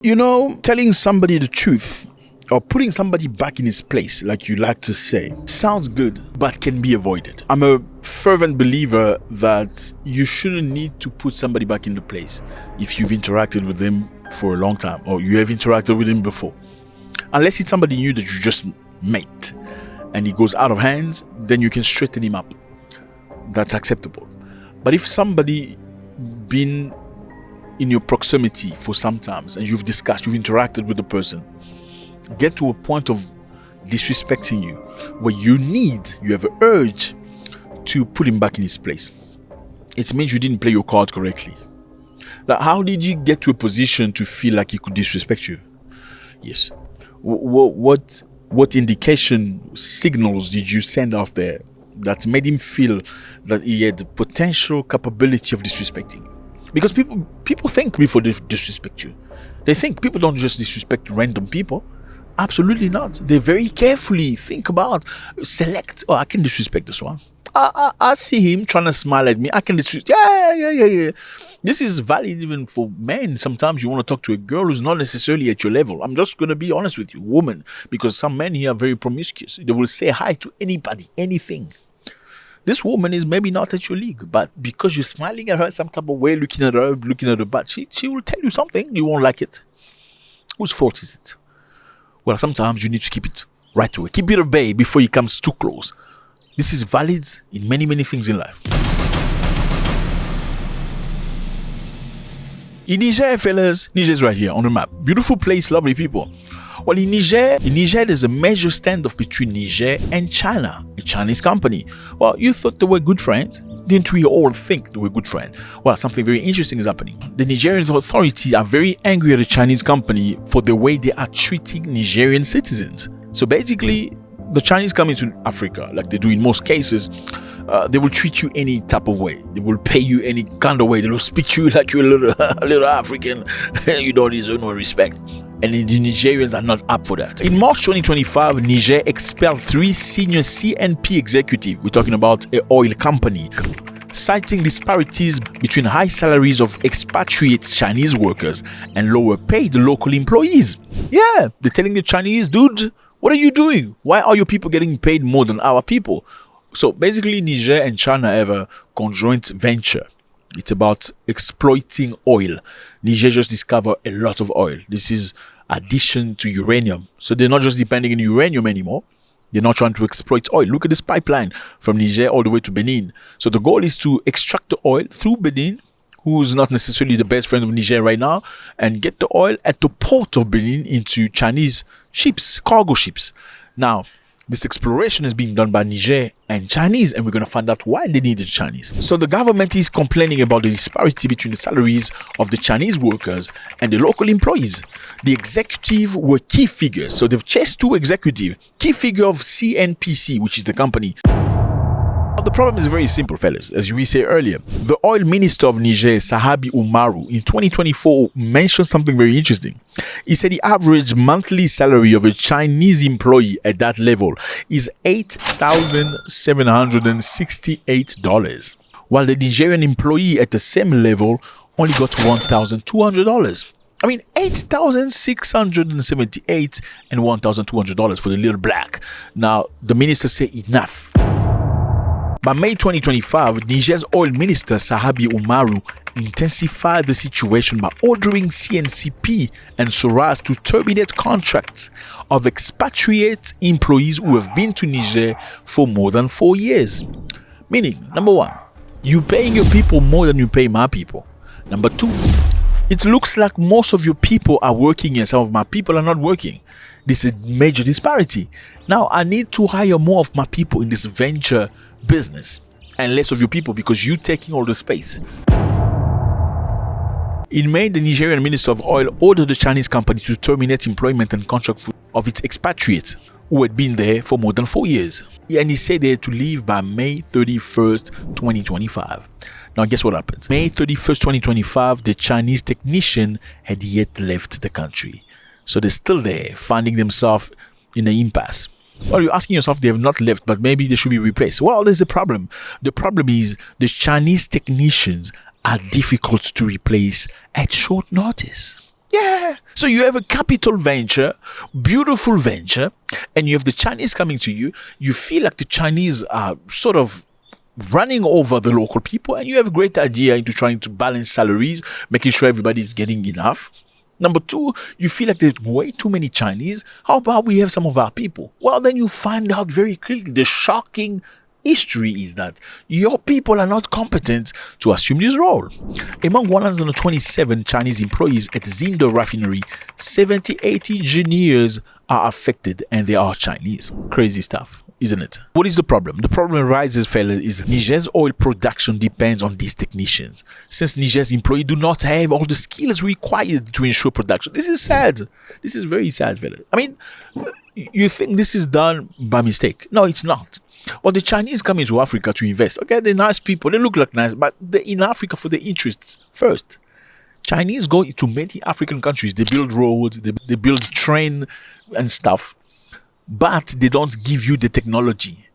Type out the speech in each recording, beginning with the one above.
You know, telling somebody the truth or putting somebody back in his place, like you like to say, sounds good, but can be avoided. I'm a fervent believer that you shouldn't need to put somebody back in the place if you've interacted with them for a long time or you have interacted with him before. Unless it's somebody new that you just met and he goes out of hand, then you can straighten him up. That's acceptable. But if somebody been in your proximity for some times and you've interacted with the person, get to a point of disrespecting you where you have an urge to put him back in his place. It means you didn't play your card correctly. Now, how did you get to a position to feel like he could disrespect you? Yes. What indication signals did you send out there that made him feel that he had the potential capability of disrespecting you? Because people think before they disrespect you. They think people don't just disrespect random people. Absolutely not. They very carefully think about, select, I can disrespect this one. I see him trying to smile at me. I can disrespect. Yeah. This is valid even for men. Sometimes you want to talk to a girl who's not necessarily at your level. I'm just going to be honest with you, woman, because some men here are very promiscuous. They will say hi to anybody, anything. This woman is maybe not at your league, but because you're smiling at her some type of way, looking at her butt, she will tell you something, you won't like it. Whose fault is it? Well, sometimes you need to keep it right away. Keep it at bay before it comes too close. This is valid in many, many things in life. In Niger, fellas, Niger's right here on the map. Beautiful place, lovely people. Well, in Niger, there's a major standoff between Niger and China, a Chinese company. Well, you thought they were good friends? Didn't we all think they were good friends? Well, something very interesting is happening. The Nigerian authorities are very angry at the Chinese company for the way they are treating Nigerian citizens. So basically, the Chinese come into Africa, like they do in most cases. They will treat you any type of way. They will pay you any kind of way. They will speak to you like you're a little African. You don't deserve no respect. And the Nigerians are not up for that. In March 2025, Niger expelled 3 senior CNP executives. We're talking about an oil company, citing disparities between high salaries of expatriate Chinese workers and lower paid local employees. Yeah, they're telling the Chinese, dude, what are you doing? Why are your people getting paid more than our people? So basically, Niger and China have a conjoint venture. It's about exploiting oil. Niger just discovered a lot of oil. This is addition to uranium. So they're not just depending on uranium anymore. They're not trying to exploit oil. Look at this pipeline from Niger all the way to Benin. So the goal is to extract the oil through Benin, who's not necessarily the best friend of Niger right now, and get the oil at the port of Benin into Chinese ships, cargo ships. Now, this exploration is being done by Niger and Chinese, and we're going to find out why they needed Chinese. So the government is complaining about the disparity between the salaries of the Chinese workers and the local employees. The executive were key figures. So they've chased 2 executives, key figure of CNPC, which is the company. The problem is very simple, fellas. As we said earlier, the oil minister of Niger, Sahabi Umaru, in 2024 mentioned something very interesting. He said the average monthly salary of a Chinese employee at that level is $8,768, while the Nigerian employee at the same level only got $1,200. I mean, $8,678 and $1,200 for the little black. Now, the minister said enough. By May 2025, Niger's oil minister Sahabi Umaru intensified the situation by ordering CNCP and Soras to terminate contracts of expatriate employees who have been to Niger for more than 4 years. Meaning, number 1, you paying your people more than you pay my people. Number 2, it looks like most of your people are working and some of my people are not working. This is major disparity. Now, I need to hire more of my people in this venture business and less of your people because you're taking all the space. In May, the Nigerian Minister of Oil ordered the Chinese company to terminate employment and contract of its expatriates who had been there for more than 4 years. And he said they had to leave by May 31st, 2025. Now, guess what happened? May 31st, 2025, the Chinese technician had yet left the country. So they're still there, finding themselves in an impasse. Well, you're asking yourself, they have not left, but maybe they should be replaced. Well, there's a problem. The problem is the Chinese technicians are difficult to replace at short notice. Yeah. So you have a capital venture, beautiful venture, and you have the Chinese coming to you. You feel like the Chinese are sort of running over the local people, and you have a great idea into trying to balance salaries, making sure everybody is getting enough. Number two, you feel like there's way too many Chinese. How about we have some of our people? Well, then you find out very quickly the shocking history is that your people are not competent to assume this role. Among 127 Chinese employees at Zindo refinery, 78 engineers are affected, and they are Chinese. Crazy stuff, isn't it? What is the problem? The problem arises, fellas, is Niger's oil production depends on these technicians. Since Niger's employees do not have all the skills required to ensure production. This is sad. This is very sad, fellas. I mean, you think this is done by mistake? No, it's not. Well, the Chinese come into Africa to invest. Okay, they're nice people. They look like nice, but they're in Africa for their interests first. Chinese go to many African countries. They build roads, they build train and stuff, but they don't give you the technology.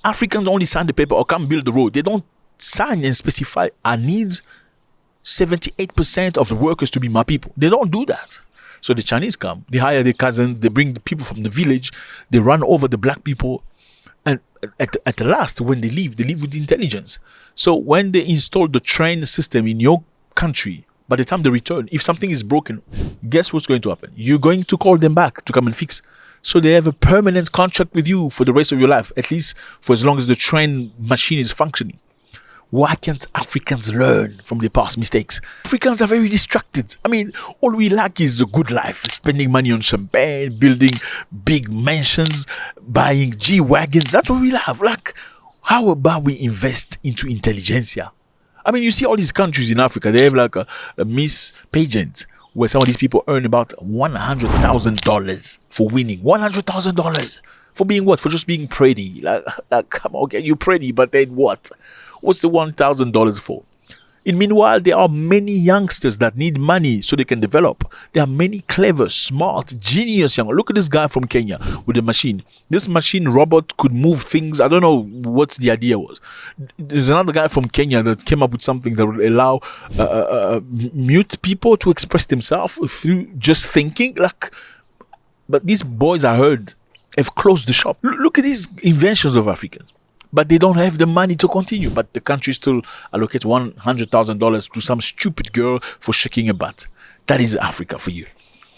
Africans only sign the paper or come build the road. They don't sign and specify, I need 78% of the workers to be my people. They don't do that. So the Chinese come, they hire their cousins, they bring the people from the village, they run over the black people. And at the last, when they leave with intelligence. So when they install the train system in your country, by the time they return, if something is broken, guess what's going to happen? You're going to call them back to come and fix. So they have a permanent contract with you for the rest of your life, at least for as long as the train machine is functioning. Why can't Africans learn from their past mistakes? Africans are very distracted. I mean, all we lack is a good life, spending money on champagne, building big mansions, buying G-Wagons. That's what we have. Like, how about we invest into intelligentsia? I mean, you see all these countries in Africa, they have like a Miss Pageant where some of these people earn about $100,000 for winning. $100,000 for being what? For just being pretty. Like come on, okay, you're pretty, but then what? What's the $1,000 for? Meanwhile, there are many youngsters that need money so they can develop. There are many clever, smart, genius young. Look at this guy from Kenya with a machine. This machine robot could move things. I don't know what the idea was. There's another guy from Kenya that came up with something that would allow mute people to express themselves through just thinking. But these boys, I heard, have closed the shop. Look at these inventions of Africans. But they don't have the money to continue. But the country still allocates $100,000 to some stupid girl for shaking a butt. That is Africa for you.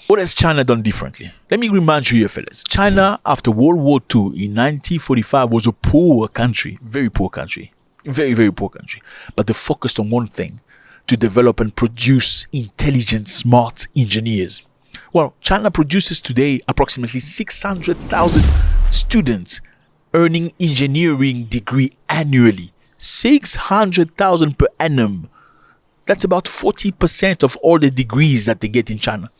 What has China done differently? Let me remind you here, fellas. China, after World War II in 1945, was a poor country. Very poor country. Very, very poor country. But they focused on one thing: to develop and produce intelligent, smart engineers. Well, China produces today approximately 600,000 students earning engineering degree annually. 600,000 per annum. That's about 40% of all the degrees that they get in China.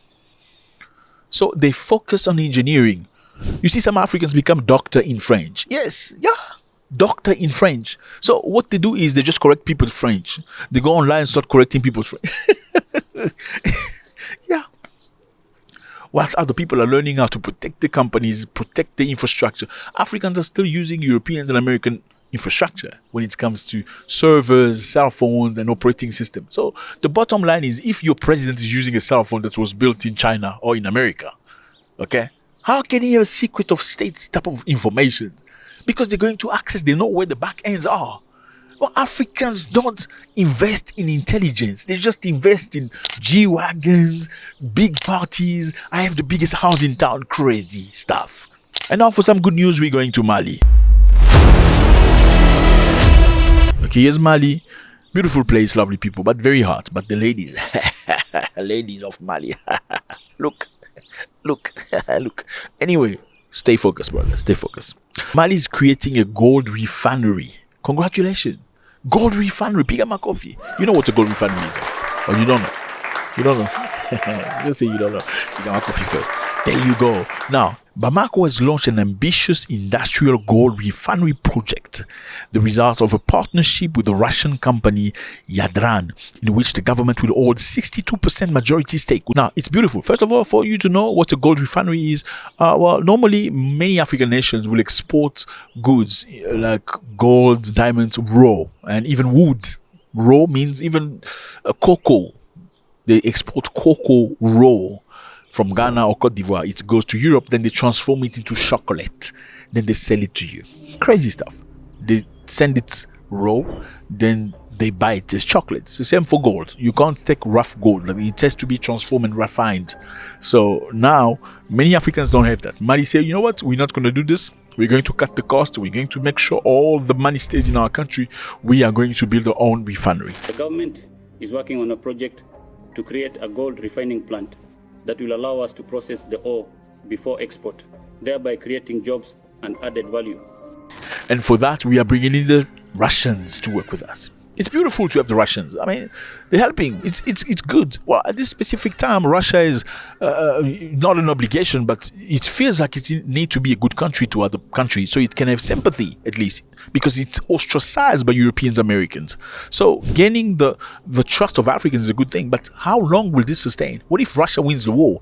So they focus on engineering. You see some Africans become doctor in French. Yes, yeah, doctor in French. So what they do is they just correct people's French. They go online and start correcting people's French. Yeah. Whilst other people are learning how to protect the companies, protect the infrastructure, Africans are still using Europeans and American infrastructure when it comes to servers, cell phones, and operating systems. So the bottom line is, if your president is using a cell phone that was built in China or in America, okay, how can he have a secret of state type of information? Because they're going to access, they know where the back ends are. Well, Africans don't invest in intelligence. They just invest in G-Wagons, big parties. I have the biggest house in town. Crazy stuff. And now for some good news, we're going to Mali. Okay, here's Mali. Beautiful place, lovely people, but very hot. But the ladies, ladies of Mali. Look. Anyway, stay focused, brother. Stay focused. Mali is creating a gold refinery. Congratulations. Gold refinery. Pick up my coffee. You know what a gold refinery is? Or you don't know? You don't know? Just say you don't know. Pick up my coffee first. There you go. Now, Bamako has launched an ambitious industrial gold refinery project, the result of a partnership with the Russian company Yadran, in which the government will hold 62% majority stake. Now, it's beautiful. First of all, for you to know what a gold refinery is, well, normally many African nations will export goods like gold, diamonds, raw, and even wood. Raw means even cocoa. They export cocoa raw from Ghana or Cote d'Ivoire. It goes to Europe, then they transform it into chocolate. Then they sell it to you. Crazy stuff. They send it raw, then they buy it as chocolate. It's the same for gold. You can't take rough gold. Like, it has to be transformed and refined. So now, many Africans don't have that. Mali say, you know what? We're not going to do this. We're going to cut the cost. We're going to make sure all the money stays in our country. We are going to build our own refinery. The government is working on a project to create a gold refining plant that will allow us to process the ore before export, thereby creating jobs and added value. And for that, we are bringing in the Russians to work with us. It's beautiful to have the Russians. I mean, they're helping. It's good. Well, at this specific time, Russia is not an obligation, but it feels like it needs to be a good country to other countries, so it can have sympathy, at least, because it's ostracized by Europeans, Americans. So gaining the trust of Africans is a good thing, but how long will this sustain? What if Russia wins the war?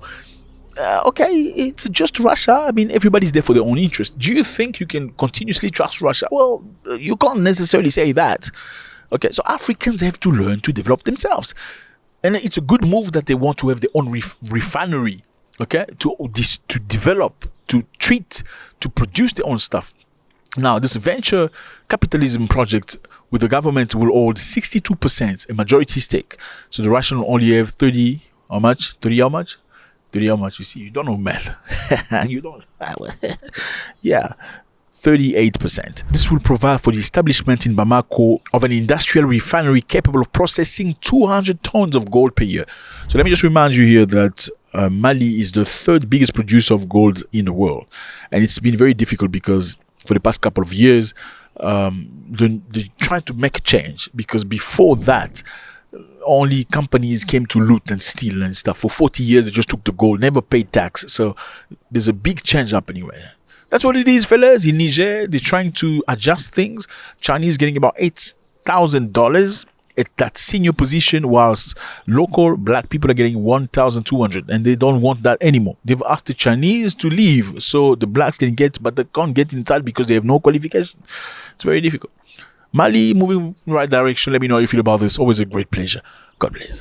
Okay, it's just Russia. I mean, everybody's there for their own interest. Do you think you can continuously trust Russia? Well, you can't necessarily say that. Okay, so Africans have to learn to develop themselves. And it's a good move that they want to have their own refinery, okay, to develop, to treat, to produce their own stuff. Now, this venture capitalism project with the government will hold 62%, a majority stake. So the Russian will only have 30, how much? 30 how much? 30 how much? You see, you don't know math. You don't. Yeah. 38%. This will provide for the establishment in Bamako of an industrial refinery capable of processing 200 tons of gold per year. So let me just remind you here that Mali is the third biggest producer of gold in the world. And it's been very difficult because for the past couple of years, they tried to make a change, because before that, only companies came to loot and steal and stuff. For 40 years, they just took the gold, never paid tax. So there's a big change happening right now. That's what it is, fellas. In Niger, they're trying to adjust things. Chinese getting about $8,000 at that senior position, whilst local black people are getting 1,200, and they don't want that anymore. They've asked the Chinese to leave, so the blacks can get, but they can't get inside because they have no qualification. It's very difficult. Mali moving in the right direction. Let me know how you feel about this. Always a great pleasure. God bless.